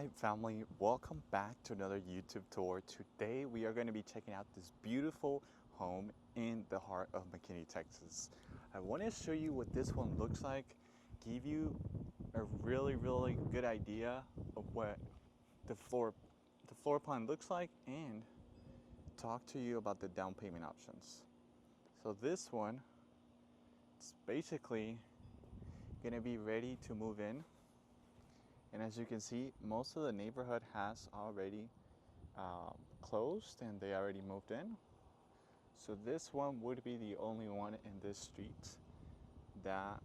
Hi family, welcome back to another YouTube tour. Today we are going to be checking out this beautiful home in the heart of McKinney, Texas. I want to show you what this one looks like, give you a really good idea of what the floor plan looks like, and talk to you about the down payment options. So this one, it's basically going to be ready to move in. And as you can see, most of the neighborhood has already closed and they already moved in. So this one would be the only one in this street that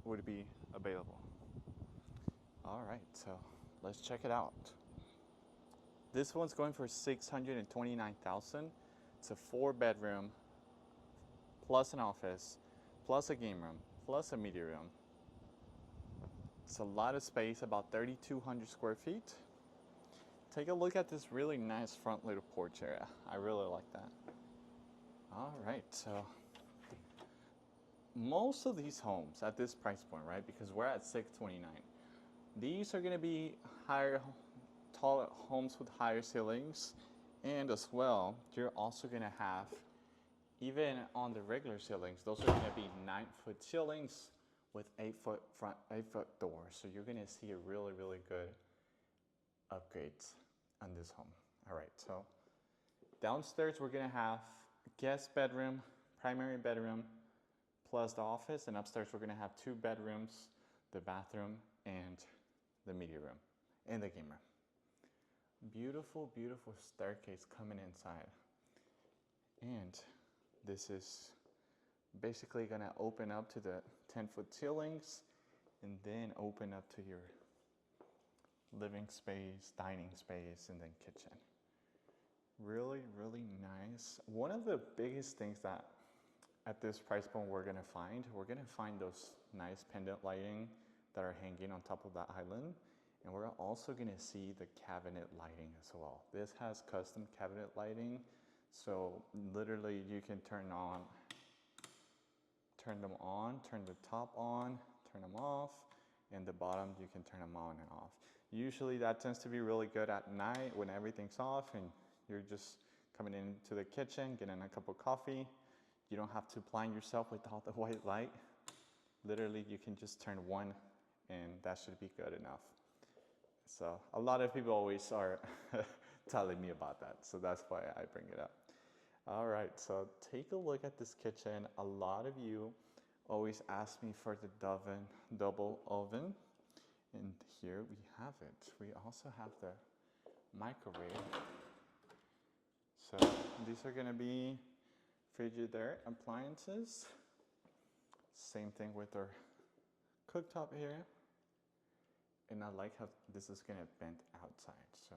would be available. All right, so let's check it out. This one's going for $629,000. It's a 4-bedroom, plus an office, plus a game room, plus a media room. It's a lot of space, about 3,200 square feet. Take a look at this really nice front little porch area. I really like that. All right, so most of these homes at this price point, right? Because we're at $629. These are gonna be higher, taller homes with higher ceilings. And as well, you're also gonna have, even on the regular ceilings, those are gonna be 9-foot ceilings with 8-foot doors. So you're gonna see a really good upgrades on this home. All right, so downstairs we're gonna have guest bedroom, primary bedroom, plus the office, and upstairs we're gonna have 2 bedrooms, the bathroom, and the media room, and the game room. Beautiful staircase coming inside. And this is basically gonna open up to the 10-foot ceilings and then open up to your living space, dining space, and then kitchen. Really nice. One of the biggest things that at this price point we're gonna find those nice pendant lighting that are hanging on top of that island. And we're also gonna see the cabinet lighting as well. This has custom cabinet lighting. So literally you can turn them on, turn the top on, turn them off, and the bottom you can turn them on and off. Usually that tends to be really good at night when everything's off and you're just coming into the kitchen, getting a cup of coffee. You don't have to blind yourself with all the white light. Literally you can just turn one and that should be good enough. So a lot of people always are telling me about that, so that's why I bring it up. All right, so take a look at this kitchen. A lot of you always ask me for the double oven, and here we have it. We also have the microwave. So these are gonna be Frigidaire appliances. Same thing with our cooktop area. And I like how this is gonna vent outside. So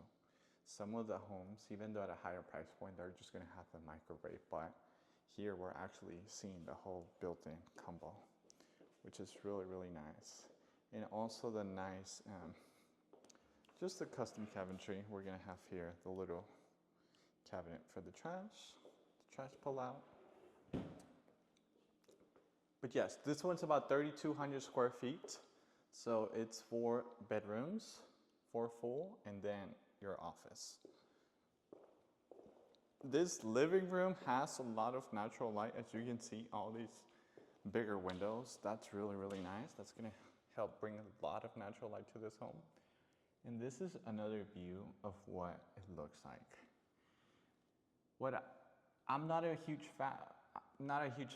some of the homes, even though at a higher price point, they're just gonna have the microwave, but here we're actually seeing the whole built-in combo, which is really nice. And also the nice, just the custom cabinetry we're gonna have here, the little cabinet for the trash pull-out. But yes, this one's about 3,200 square feet. So it's 4 bedrooms, 4 full, and then your office. This living room has a lot of natural light. As you can see, all these bigger windows. That's really nice. That's gonna help bring a lot of natural light to this home. And this is another view of what it looks like. What I'm not a huge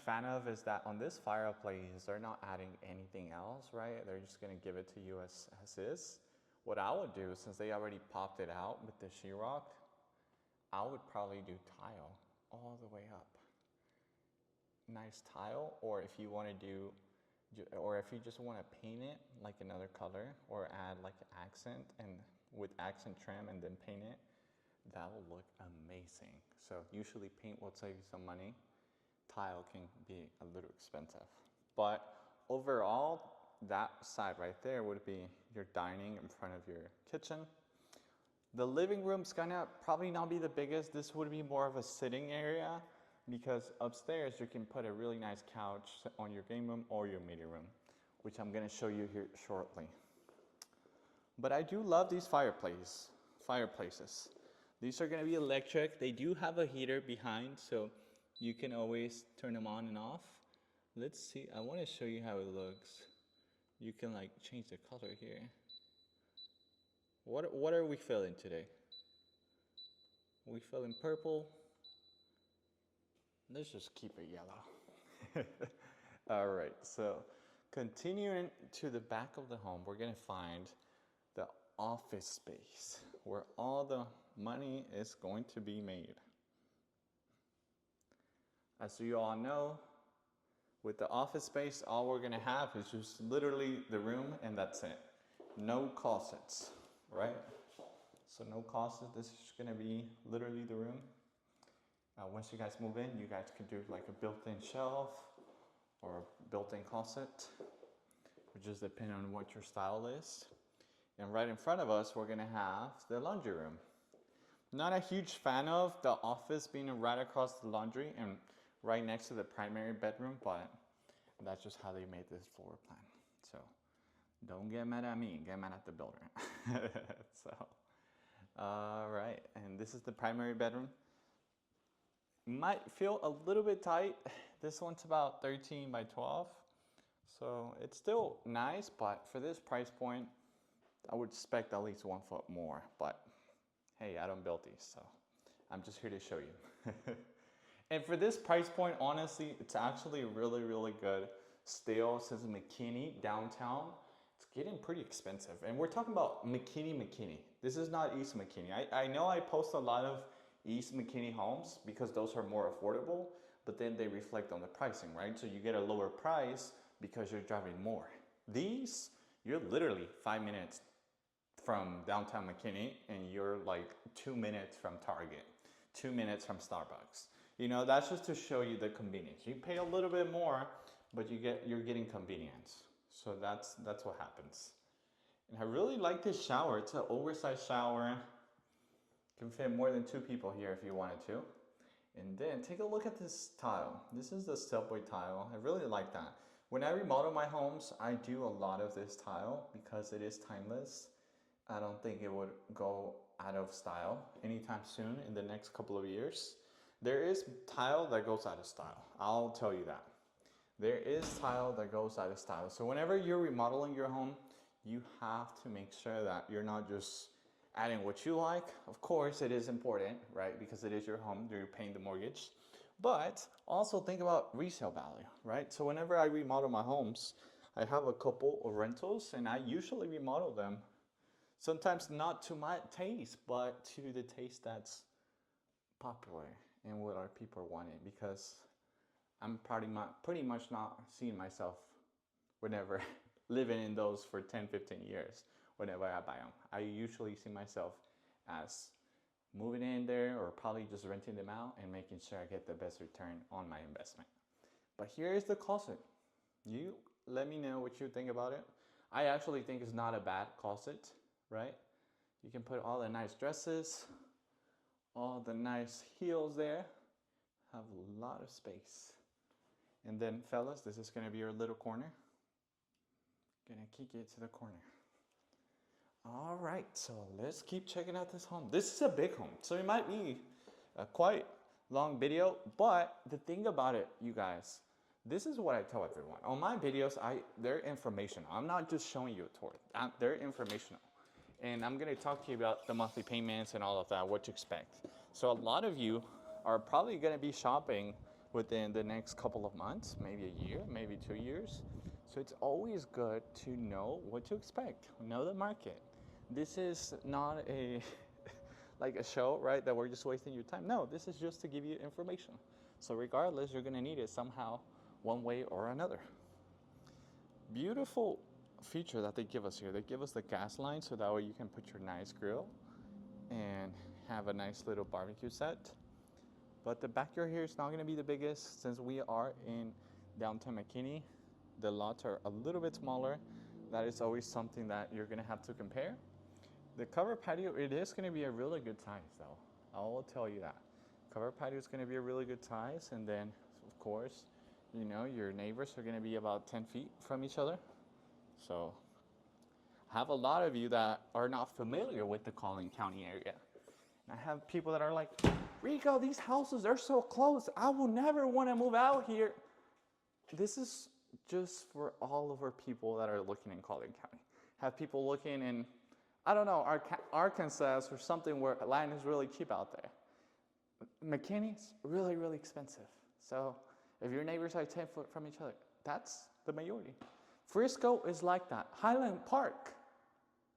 fan of is that on this fireplace, they're not adding anything else, right? They're just gonna give it to you as is. What I would do, since they already popped it out with the sheetrock, I would probably do tile all the way up. Nice tile, or if you wanna or if you just wanna paint it like another color, or add like an accent and with accent trim and then paint it, that will look amazing. So usually paint will save you some money. Tile can be a little expensive. But overall, that side right there would be your dining in front of your kitchen. The living room's gonna probably not be the biggest. This would be more of a sitting area because upstairs you can put a really nice couch on your game room or your media room, which I'm gonna show you here shortly. But I do love these fireplaces. These are gonna be electric. They do have a heater behind, so you can always turn them on and off. Let's see, I wanna show you how it looks. You can like change the color here. What are we feeling today? We feeling purple? Let's just keep it yellow. All right, so continuing to the back of the home, we're gonna find the office space where all the money is going to be made. As you all know, with the office space, all we're gonna have is just literally the room and that's it. No closets, right? So no closets, this is gonna be literally the room. Once you guys move in, you guys can do like a built-in shelf or a built-in closet, which just depends on what your style is. And right in front of us, we're gonna have the laundry room. Not a huge fan of the office being right across the laundry and right next to the primary bedroom, but that's just how they made this floor plan. So don't get mad at me, get mad at the builder. So, all right, and this is the primary bedroom. Might feel a little bit tight. This one's about 13 by 12. So it's still nice, but for this price point, I would expect at least 1 foot more, but hey, I don't build these, so I'm just here to show you. And for this price point, honestly, it's actually really, really good. Still, says Mckinney downtown. It's getting pretty expensive. And we're talking about Mckinney. This is not East Mckinney. I know I post a lot of East Mckinney homes because those are more affordable, but then they reflect on the pricing, right? So you get a lower price because you're driving more. These, you're literally 5 minutes from downtown Mckinney and you're like 2 minutes from Target, 2 minutes from Starbucks. You know, that's just to show you the convenience. You pay a little bit more, but you're getting convenience. So that's what happens. And I really like this shower. It's an oversized shower. Can fit more than 2 people here if you wanted to. And then take a look at this tile. This is the subway tile. I really like that. When I remodel my homes, I do a lot of this tile because it is timeless. I don't think it would go out of style anytime soon in the next couple of years. There is tile that goes out of style. I'll tell you that. There is tile that goes out of style. So whenever you're remodeling your home, you have to make sure that you're not just adding what you like. Of course, it is important, right? Because it is your home, you're paying the mortgage. But also think about resale value, right? So whenever I remodel my homes, I have a couple of rentals and I usually remodel them. Sometimes not to my taste, but to the taste that's popular and what our people are wanting, because I'm pretty much not seeing myself whenever living in those for 10, 15 years whenever I buy them. I usually see myself as moving in there or probably just renting them out and making sure I get the best return on my investment. But here is the closet. You let me know what you think about it. I actually think it's not a bad closet, right? You can put all the nice dresses, all the nice heels there. Have a lot of space. And then fellas, this is gonna be your little corner. Gonna kick it to the corner. All right, so let's keep checking out this home. This is a big home, so it might be a quite long video, but the thing about it, you guys, this is what I tell everyone. On my videos, they're informational. I'm not just showing you a tour. They're informational. And I'm gonna talk to you about the monthly payments and all of that, what to expect. So a lot of you are probably gonna be shopping within the next couple of months, maybe a year, maybe 2 years. So it's always good to know what to expect, know the market. This is not a like a show, right, that we're just wasting your time. No, this is just to give you information. So regardless, you're gonna need it somehow, one way or another. Beautiful feature that they give us here. They give us the gas line so that way you can put your nice grill and have a nice little barbecue set. But the backyard here is not gonna be the biggest since we are in downtown Mckinney. The lots are a little bit smaller. That is always something that you're gonna have to compare. The covered patio, it is gonna be a really good size though. I will tell you that. Covered patio is gonna be a really good size, and then of course, you know, your neighbors are gonna be about 10 feet from each other. So I have a lot of you that are not familiar with the Collin County area. And I have people that are like, Rico, these houses are so close. I will never want to move out here. This is just for all of our people that are looking in Collin County. Have people looking in, I don't know, Arkansas or something where land is really cheap out there. Mckinney's really, really expensive. So if your neighbors are 10 foot from each other, that's the majority. Frisco is like that. Highland Park,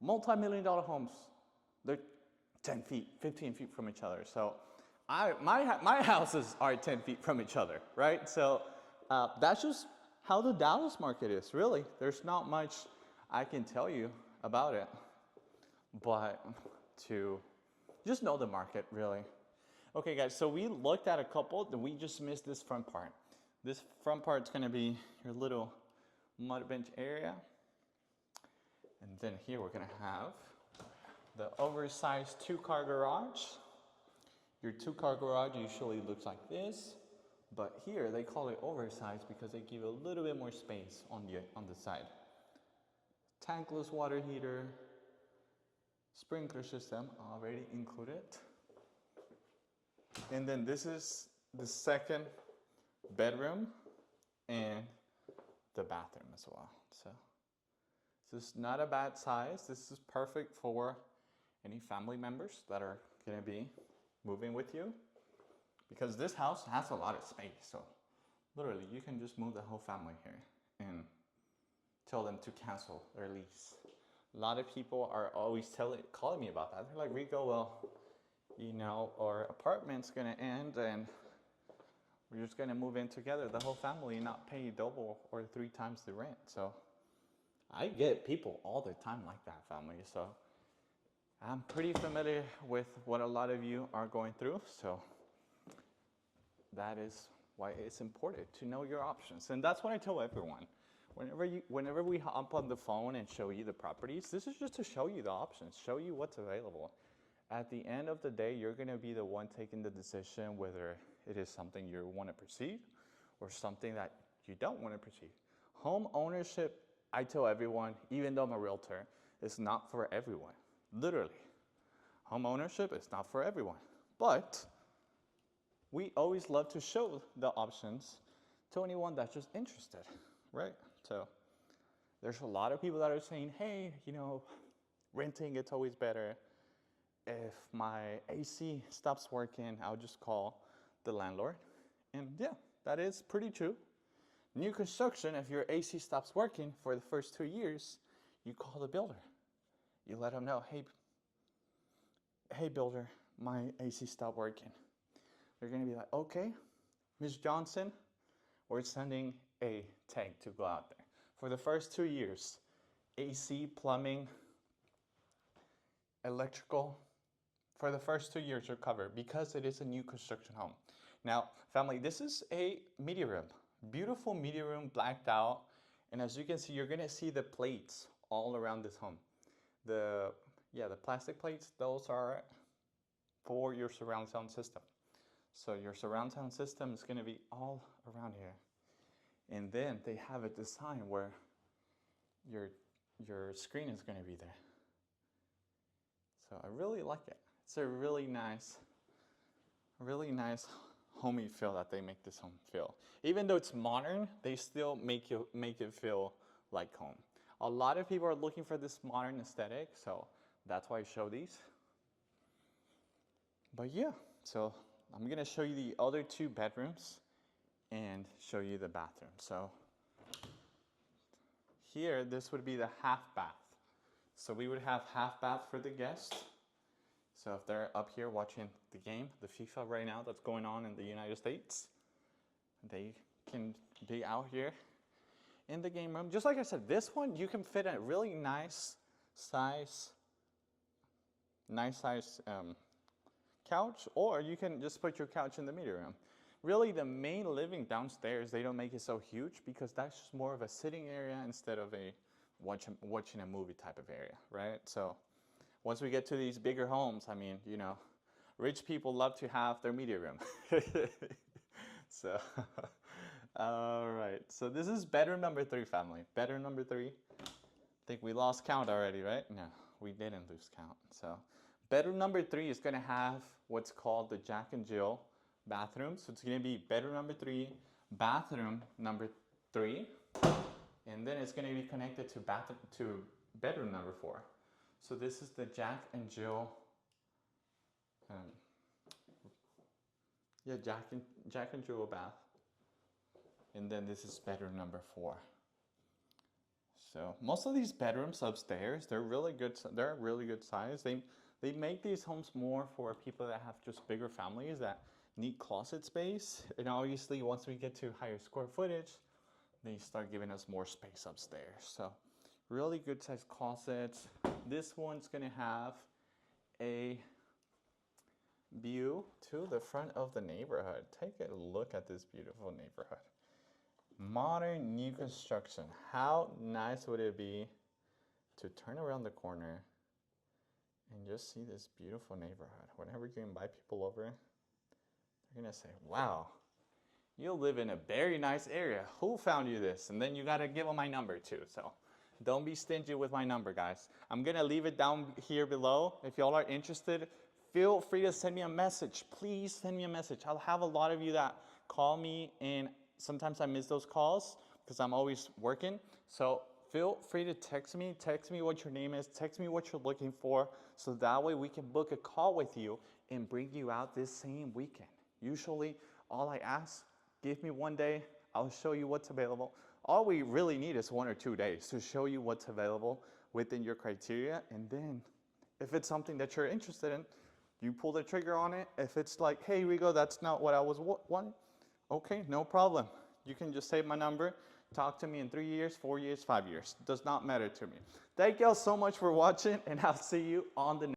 multi-million-dollar homes. They're 10 feet, 15 feet from each other. So my houses are 10 feet from each other, right? So that's just how the Dallas market is, really. There's not much I can tell you about it, but to just know the market, really. Okay, guys, so we looked at a couple, and we just missed this front part. This front part's gonna be your little mud bench area. And then here we're gonna have the oversized 2-car garage. Your 2-car garage usually looks like this, but here they call it oversized because they give a little bit more space on the side. Tankless water heater, sprinkler system already included. And then this is the second bedroom and the bathroom as well. So this is not a bad size. This is perfect for any family members that are gonna be moving with you, because this house has a lot of space. So literally you can just move the whole family here and tell them to cancel their lease. A lot of people are always calling me about that. They're like, Rico, well, you know, our apartment's gonna end and we're just gonna move in together, the whole family, and not pay double or 3 times the rent. So I get people all the time like that, family. So I'm pretty familiar with what a lot of you are going through. So that is why it's important to know your options. And that's what I tell everyone. Whenever we hop on the phone and show you the properties, this is just to show you the options, show you what's available. At the end of the day, you're gonna be the one taking the decision whether it is something you wanna proceed or something that you don't wanna proceed. Home ownership, I tell everyone, even though I'm a realtor, is not for everyone. Literally, home ownership is not for everyone. But we always love to show the options to anyone that's just interested, right? So there's a lot of people that are saying, hey, you know, renting, it's always better. If my AC stops working, I'll just call the landlord. And yeah, that is pretty true. New construction, if your AC stops working for the first 2 years, you call the builder. You let them know, hey builder, my AC stopped working. They're gonna be like, okay, Ms. Johnson, we're sending a tech to go out there. For the first 2 years, AC, plumbing, electrical, for the first 2 years are covered because it is a new construction home. Now, family, this is a media room. Beautiful media room, blacked out. And as you can see, you're gonna see the plates all around this home. The plastic plates, those are for your surround sound system. So your surround sound system is gonna be all around here. And then they have a design where your screen is gonna be there. So I really like it. It's a really nice homey feel that they make this home feel. Even though it's modern, they still make it feel like home. A lot of people are looking for this modern aesthetic, so that's why I show these. But yeah, so I'm gonna show you the other 2 bedrooms and show you the bathroom. So here, this would be the half bath. So we would have half bath for the guests. So if they're up here watching the game, the FIFA right now that's going on in the United States, they can be out here in the game room. Just like I said, this one, you can fit a really nice size couch, or you can just put your couch in the media room. Really, the main living downstairs, they don't make it so huge because that's just more of a sitting area instead of a watching a movie type of area, right? So once we get to these bigger homes, I mean, you know, rich people love to have their media room. So, all right. So this is bedroom number 3, family. Bedroom number 3. think we lost count already, right? No, we didn't lose count. So bedroom number 3 is gonna have what's called the Jack and Jill bathroom. So it's gonna be bedroom number 3, bathroom number 3, and then it's gonna be connected to bedroom number 4. So this is the Jack and Jill, Jack and Jill bath. And then this is bedroom number 4. So most of these bedrooms upstairs, they're really good. They're really good size. They make these homes more for people that have just bigger families that need closet space. And obviously, once we get to higher square footage, they start giving us more space upstairs. So really good size closets. This one's gonna have a view to the front of the neighborhood. Take a look at this beautiful neighborhood. Modern new construction. How nice would it be to turn around the corner and just see this beautiful neighborhood? Whenever you invite people over, they're gonna say, wow, you live in a very nice area. Who found you this? And then you gotta give them my number too. So don't be stingy with my number, guys. I'm gonna leave it down here below. If y'all are interested, feel free to send me a message. Please send me a message. I'll have a lot of you that call me, and sometimes I miss those calls because I'm always working. So feel free to text me what your name is, text me what you're looking for, so that way we can book a call with you and bring you out this same weekend. Usually, all I ask, give me one day, I'll show you what's available. All we really need is 1 or 2 days to show you what's available within your criteria, and then if it's something that you're interested in, you pull the trigger on it. If it's like, hey, Rigo, that's not what I was wanting, okay, no problem. You can just save my number, talk to me in 3 years, 4 years, 5 years. Does not matter to me. Thank y'all so much for watching, and I'll see you on the next